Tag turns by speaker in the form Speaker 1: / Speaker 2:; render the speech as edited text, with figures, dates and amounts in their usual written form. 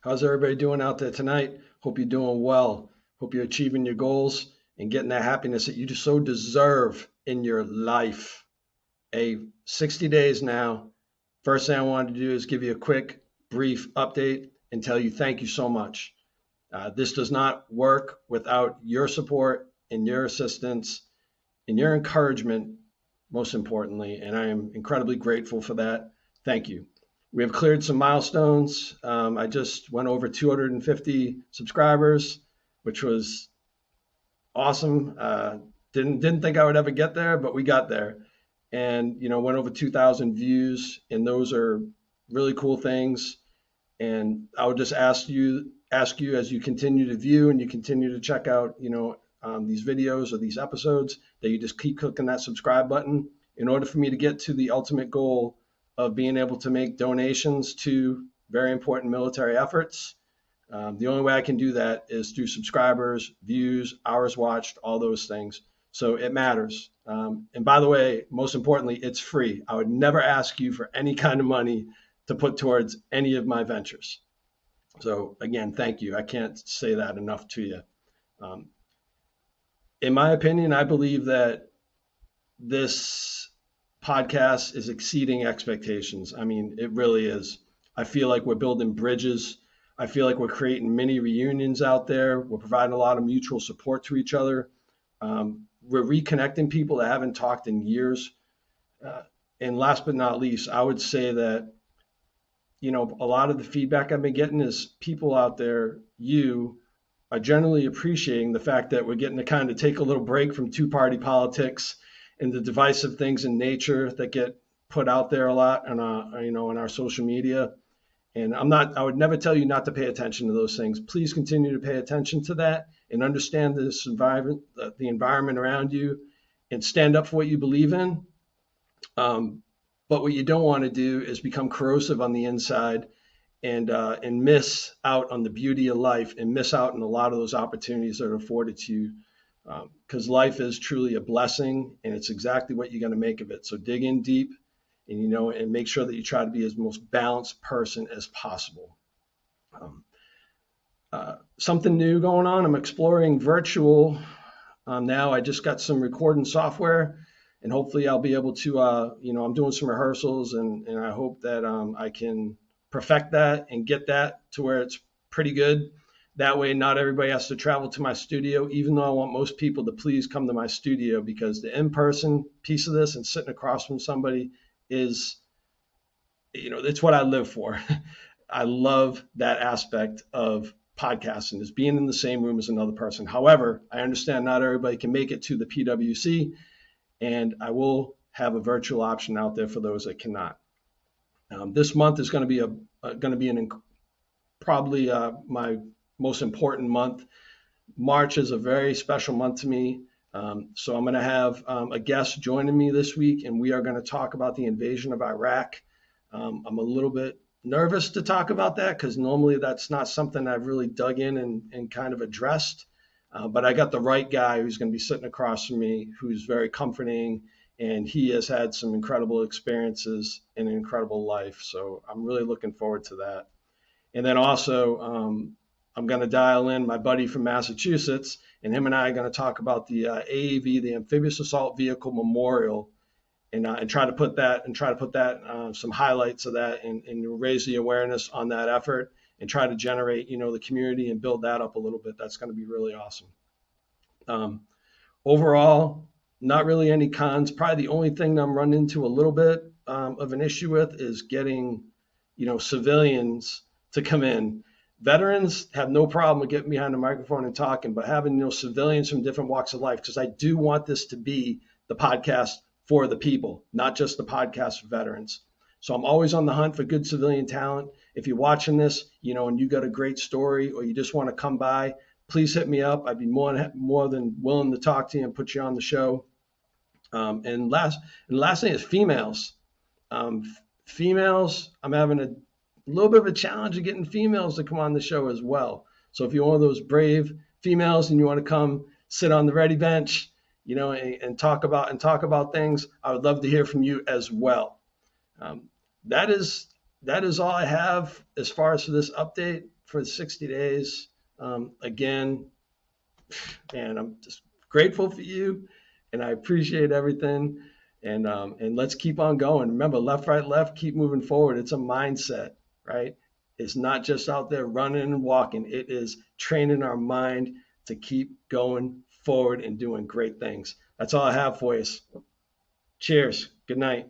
Speaker 1: How's everybody doing out there tonight? Hope you're doing well. Hope you're achieving your goals and getting that happiness that you just so deserve in your life. 60 days now. First thing I wanted to do is give you a quick, brief update and tell you thank you so much. This does not work without your support and your assistance and your encouragement, most importantly. And I am incredibly grateful for that. Thank you. We have cleared some milestones. I just went over 250 subscribers, which was awesome. Didn't think I would ever get there, but we got there. And went over 2,000 views, and those are really cool things. And I would just ask you as you continue to view and you continue to check out, these videos or these episodes, that you just keep clicking that subscribe button in order for me to get to the ultimate goal of being able to make donations to very important military efforts. The only way I can do that is through subscribers, views, hours watched, all those things. So it matters. And by the way, most importantly, it's free. I would never ask you for any kind of money to put towards any of my ventures. So again, thank you. I can't say that enough to you. In my opinion, I believe that this podcast is exceeding expectations. I mean, it really is. I feel like we're building bridges. I feel like we're creating mini reunions out there. We're providing a lot of mutual support to each other. We're reconnecting people that haven't talked in years. And last but not least, I would say that, a lot of the feedback I've been getting is people out there, you are generally appreciating the fact that we're getting to kind of take a little break from two-party politics and the divisive things in nature that get put out there a lot on our social media. And I would never tell you not to pay attention to those things. Please continue to pay attention to that and understand this environment, the environment around you, and stand up for what you believe in. But what you don't want to do is become corrosive on the inside and miss out on the beauty of life and miss out on a lot of those opportunities that are afforded to you. Because life is truly a blessing, and it's exactly what you're going to make of it. So dig in deep, and and make sure that you try to be as most balanced person as possible. Something new going on. I'm exploring virtual now. I just got some recording software, and hopefully I'll be able to. I'm doing some rehearsals, and I hope that I can perfect that and get that to where it's pretty good. That way, not everybody has to travel to my studio, even though I want most people to please come to my studio, because the in-person piece of this and sitting across from somebody is, it's what I live for. I love that aspect of podcasting, is being in the same room as another person. However, I understand not everybody can make it to the PWC, and I will have a virtual option out there for those that cannot. This month is going to be probably my most important month. March is a very special month to me. So I'm going to have a guest joining me this week, and we are going to talk about the invasion of Iraq. I'm a little bit nervous to talk about that because normally that's not something I've really dug in and kind of addressed. But I got the right guy who's going to be sitting across from me, who's very comforting, and he has had some incredible experiences and an incredible life. So I'm really looking forward to that. And then also, I'm going to dial in my buddy from Massachusetts, and him and I are going to talk about the AAV, the Amphibious Assault Vehicle Memorial, and try to put that some highlights of that and raise the awareness on that effort and try to generate, the community and build that up a little bit. That's going to be really awesome. Overall, not really any cons. Probably the only thing that I'm running into a little bit of an issue with is getting, civilians to come in. Veterans have no problem with getting behind the microphone and talking, but having civilians from different walks of life, because I do want this to be the podcast for the people, not just the podcast for veterans. So I'm always on the hunt for good civilian talent. If you're watching this, and you got a great story or you just want to come by, please hit me up. I'd be more than willing to talk to you and put you on the show. And last thing is females. Females, I'm having a little bit of a challenge of getting females to come on the show as well. So if you're one of those brave females and you want to come sit on the ready bench, and talk about things, I would love to hear from you as well. That is all I have as far as for this update for 60 days. Again, man, I'm just grateful for you, and I appreciate everything. And let's keep on going. Remember, left, right, left, keep moving forward. It's a mindset, right? It's not just out there running and walking. It is training our mind to keep going forward and doing great things. That's all I have for you. Cheers. Good night.